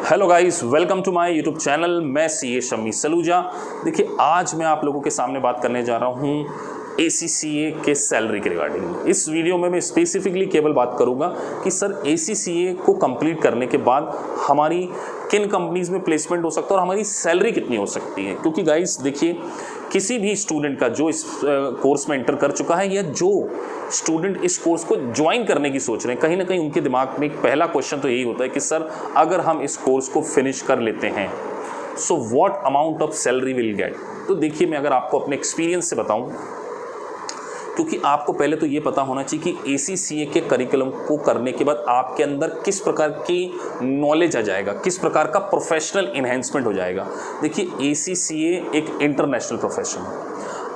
Hello guys, welcome to my YouTube channel. मैं CA Shammi Saluja. देखिए, आज मैं आप लोगों के सामने बात करने जा रहा हूँ ACCA के सैलरी के रिगार्डिंग। इस वीडियो में मैं स्पेसिफिकली केवल बात करूँगा कि सर ACCA को कंप्लीट करने के बाद हमारी किन कंपनीज़ में प्लेसमेंट हो सकता है और हमारी सैलरी कितनी हो सकती है। क्योंकि गाइस देखिए, किसी भी स्टूडेंट का जो इस कोर्स में एंटर कर चुका है या जो स्टूडेंट इस कोर्स को ज्वाइन करने की सोच रहे हैं, कहीं ना कहीं उनके दिमाग में एक पहला क्वेश्चन तो यही होता है कि सर अगर हम इस कोर्स को फिनिश कर लेते हैं so what amount of salary will get. तो देखिए, मैं अगर आपको अपने एक्सपीरियंस से बताऊं, क्योंकि आपको पहले तो ये पता होना चाहिए कि ACCA के करिकुलम को करने के बाद आपके अंदर किस प्रकार की नॉलेज आ जाएगा, किस प्रकार का प्रोफेशनल इन्हेंसमेंट हो जाएगा। देखिए, ACCA एक इंटरनेशनल प्रोफेशन है।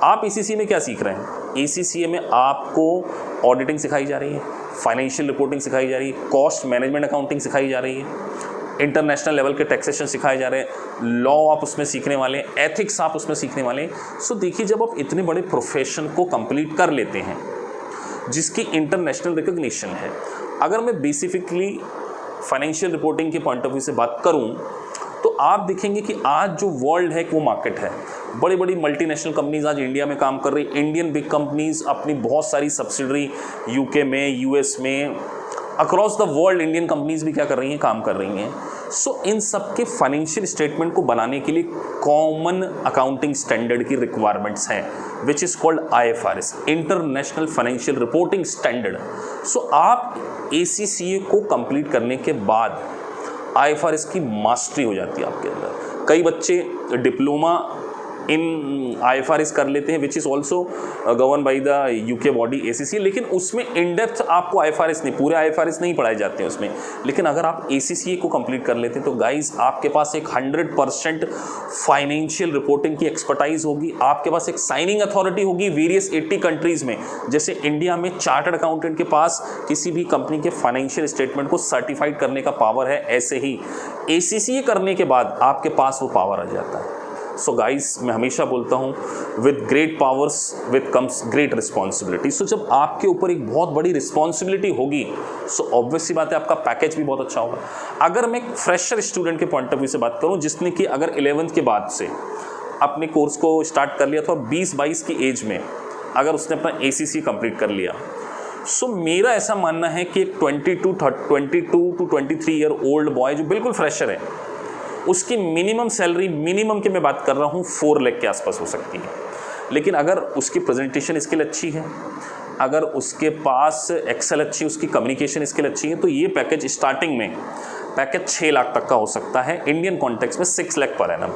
आप ACCA में क्या सीख रहे हैं? ACCA में आपको ऑडिटिंग सिखाई जा रही है, फाइनेंशियल रिपोर्टिंग सिखाई जा रही है, कॉस्ट मैनेजमेंट अकाउंटिंग सिखाई जा रही है, इंटरनेशनल लेवल के टैक्सेशन सिखाए जा रहे हैं, लॉ आप उसमें सीखने वाले हैं, एथिक्स आप उसमें सीखने वाले हैं। सो देखिए, जब आप इतने बड़े प्रोफेशन को कंप्लीट कर लेते हैं जिसकी इंटरनेशनल रिकग्निशन है, अगर मैं बेसिकली फाइनेंशियल रिपोर्टिंग के पॉइंट ऑफ व्यू से बात करूं तो आप देखेंगे कि आज जो वर्ल्ड है वो मार्केट है। बड़ी बड़ी मल्टीनेशनल कंपनीज आज इंडिया में काम कर रही। इंडियन बिग कंपनीज अपनी बहुत सारी सब्सिडरी UK में, US में, across the world Indian companies भी क्या कर रही हैं, काम कर रही हैं। सो इन सब के फाइनेंशियल स्टेटमेंट को बनाने के लिए कॉमन अकाउंटिंग स्टैंडर्ड की रिक्वायरमेंट्स हैं, which is called IFRS, international financial reporting standard. So आप ACCA को कंप्लीट करने के बाद IFRS की मास्टरी हो जाती है आपके अंदर। कई बच्चे डिप्लोमा इन IFRS कर लेते हैं, which is also govern by the UK body ACCA, लेकिन उसमें इन डेप्थ आपको IFRS नहीं, पूरे IFRS नहीं पढ़ाए जाते हैं उसमें। लेकिन अगर आप ACCA को कंप्लीट कर लेते हैं तो गाइस आपके पास एक 100% फाइनेंशियल रिपोर्टिंग की एक्सपर्टाइज होगी। आपके पास एक साइनिंग अथॉरिटी होगी वेरियस 80 कंट्रीज़ में। जैसे इंडिया में चार्टर्ड अकाउंटेंट के पास किसी भी कंपनी के फाइनेंशियल स्टेटमेंट को सर्टिफाइड करने का पावर है, ऐसे ही ACCA करने के बाद आपके पास वो पावर आ जाता है। सो गाइस, मैं हमेशा बोलता हूँ, with great powers with comes great responsibility. So जब आपके ऊपर एक बहुत बड़ी रिस्पॉन्सिबिलिटी होगी सो ऑब्वियस सी बात है आपका पैकेज भी बहुत अच्छा होगा। अगर मैं फ्रेशर स्टूडेंट के पॉइंट ऑफ व्यू से बात करूँ, जिसने कि अगर 11th के बाद से अपने कोर्स को स्टार्ट कर लिया था और 20-22 की एज में अगर उसने अपना ACCA कंप्लीट कर लिया, सो मेरा ऐसा मानना है कि 22 to 23 ईयर ओल्ड बॉय जो बिल्कुल फ्रेशर है, उसकी मिनिमम सैलरी, मिनिमम की मैं बात कर रहा हूँ 4 लाख के आसपास हो सकती है। लेकिन अगर उसकी प्रेजेंटेशन स्किल अच्छी है, अगर उसके पास एक्सेल अच्छी, उसकी कम्युनिकेशन स्किल अच्छी है, तो ये पैकेज स्टार्टिंग में पैकेज 6 लाख तक का हो सकता है, इंडियन कॉन्टेक्स्ट में 6 लाख पर एनम।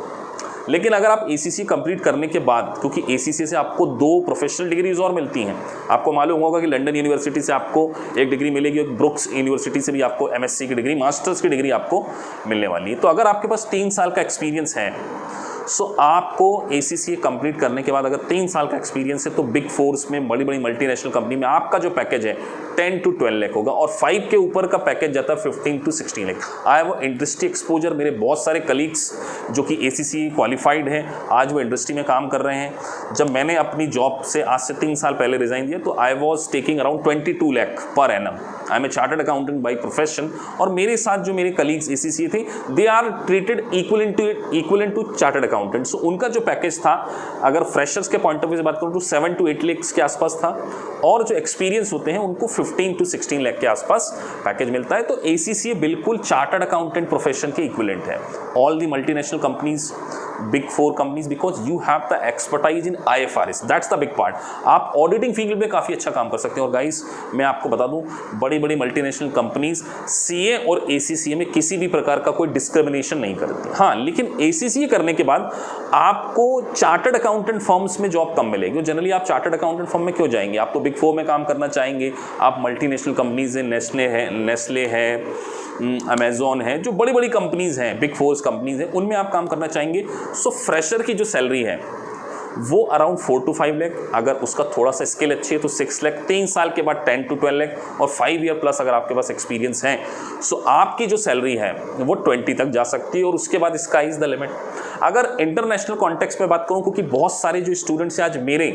लेकिन अगर आप ACCA कंप्लीट करने के बाद, क्योंकि ACCA से आपको 2 प्रोफेशनल डिग्रीज और मिलती हैं, आपको मालूम होगा कि लंदन यूनिवर्सिटी से आपको एक डिग्री मिलेगी, एक ब्रुक्स यूनिवर्सिटी से भी आपको MSc की डिग्री, मास्टर्स की डिग्री आपको मिलने वाली है। तो अगर आपके पास 3 साल का एक्सपीरियंस है, सो आपको ACCA कंप्लीट करने के बाद अगर 3 साल का एक्सपीरियंस है तो बिग फोर्स में, बड़ी बड़ी मल्टीनेशनल कंपनी में आपका जो पैकेज है 10 to 12 लाख होगा, और 5 के ऊपर का पैकेज जाता है 15 to 16 lakh. I have industry exposure. मेरे बहुत सारे कलीग्स जो कि ACCA क्वालिफाइड हैं, आज वो इंडस्ट्री में काम कर रहे हैं। जब मैंने अपनी जॉब से आज से 3 साल पहले रिजाइन दिया तो I was taking around 22 lakh per annum. I am a chartered accountant by profession, और मेरे साथ जो मेरे कलीग्स ACCA थे, they are treated equivalent to chartered accountant. So उनका जो पैकेज था, अगर फ्रेशर्स के पॉइंट ऑफ व्यू से बात करूँ तो 7 to 8 लाख के आसपास था, और जो एक्सपीरियंस होते हैं उनको 15 to 16 लाख के आसपास पैकेज मिलता है। तो ACCA बिल्कुल चार्टर्ड अकाउंटेंट प्रोफेशन के इक्विवेलेंट है। All the multinational companies, big 4 companies, because you have the expertise in IFRS, that's the big part. आप ऑडिटिंग फील्ड में काफ़ी अच्छा काम कर सकते हैं। और गाइस, मैं आपको बता दूं, बड़ी बड़ी मल्टीनेशनल कंपनीज CA और ACCA में किसी भी प्रकार का कोई डिस्क्रिमिनेशन नहीं करती। हाँ, लेकिन ACCA करने के बाद आपको चार्टर्ड अकाउंटेंट फर्म्स में जॉब कम मिलेगी। जनरली आप चार्टर्ड अकाउंटेंट फर्म में क्यों जाएंगे? आप तो बिग 4 में काम करना चाहेंगे। आप मल्टीनेशनल कंपनीज हैं, नेस्ले है, अमेजॉन है, जो बड़ी बड़ी कंपनीज हैं, बिग 4 कंपनीज हैं, उनमें आप काम करना चाहेंगे। सो फ्रेशर की जो सैलरी है वो अराउंड 4 to 5 लाख, अगर उसका थोड़ा सा स्किल अच्छी है तो 6 लाख, 3 साल के बाद 10 to 12 लाख, और 5 ईयर प्लस अगर आपके पास एक्सपीरियंस है, सो आपकी जो सैलरी है वो 20 तक जा सकती है, और उसके बाद स्काई इज द लिमिट। अगर इंटरनेशनल कॉन्टेक्स्ट में बात करूं, क्योंकि बहुत सारे जो स्टूडेंट्स हैं आज मेरे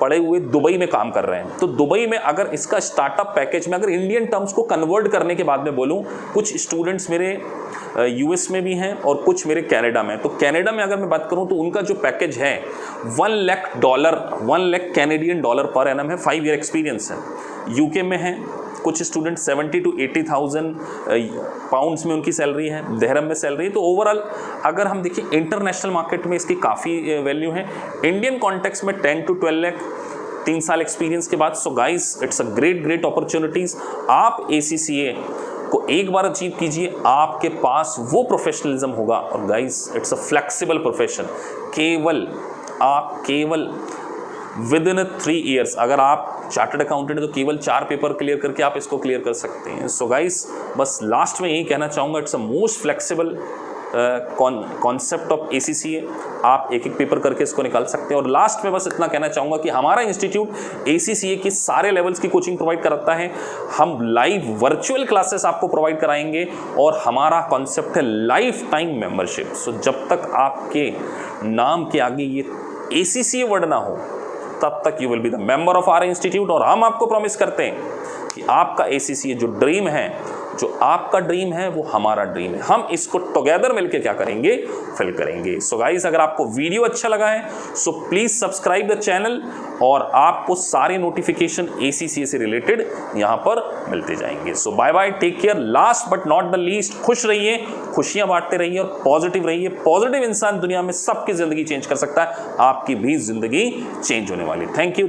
पड़े हुए दुबई में काम कर रहे हैं। तो दुबई में अगर इसका स्टार्टअप पैकेज में अगर इंडियन टर्म्स को कन्वर्ट करने के बाद में बोलूं, कुछ स्टूडेंट्स मेरे यूएस में भी हैं और कुछ मेरे कनाडा में। तो कनाडा में अगर मैं बात करूं तो उनका जो पैकेज है $1 lakh Canadian dollar per annum है, 5 ईयर एक्सपीरियंस है। यूके में है कुछ स्टूडेंट 70 to 80,000 पाउंड्स में उनकी सैलरी है, दिरहम में सैलरी है। तो ओवरऑल अगर हम देखिए इंटरनेशनल मार्केट में इसकी काफ़ी वैल्यू है। इंडियन कॉन्टेक्स्ट में 10 to 12 लाख 3 साल एक्सपीरियंस के बाद। So guys it's a great opportunities. आप ACCA को एक बार अचीव कीजिए, आपके पास वो प्रोफेशनलिज्म होगा। और guys it's a flexible profession. केवल विद इन 3 ईयर्स अगर आप चार्टर्ड अकाउंटेंट है तो केवल 4 पेपर क्लियर करके आप इसको क्लियर कर सकते हैं। सो गाइस बस लास्ट में यही कहना चाहूँगा, it's a most flexible concept of ACCA। आप एक पेपर करके इसको निकाल सकते हैं। और लास्ट में बस इतना कहना चाहूँगा कि हमारा इंस्टीट्यूट ACCA की सारे लेवल्स की कोचिंग प्रोवाइड कराता है। हम लाइव वर्चुअल क्लासेस आपको प्रोवाइड कराएंगे और हमारा कॉन्सेप्ट है लाइफ टाइम मेंबरशिप। सो जब तक आपके नाम के आगे ये ACCA वर्ड ना हो तब तक you will be the member of our institute. और हम आपको प्रॉमिस करते हैं कि आपका ACCA जो ड्रीम है, जो आपका ड्रीम है, वो हमारा ड्रीम है। हम इसको टुगेदर मिलके क्या करेंगे, फिल करेंगे। सो गाइस अगर आपको वीडियो अच्छा लगा है so please subscribe the channel और आपको सारे नोटिफिकेशन ACCA से रिलेटेड यहाँ पर मिलते जाएंगे। So bye bye, take care. Last but not the least, खुश रहिए, खुशियां बांटते रहिए और पॉजिटिव रहिए। पॉजिटिव इंसान दुनिया में सबकी जिंदगी चेंज कर सकता है, आपकी भी जिंदगी चेंज होने वाली। Thank you.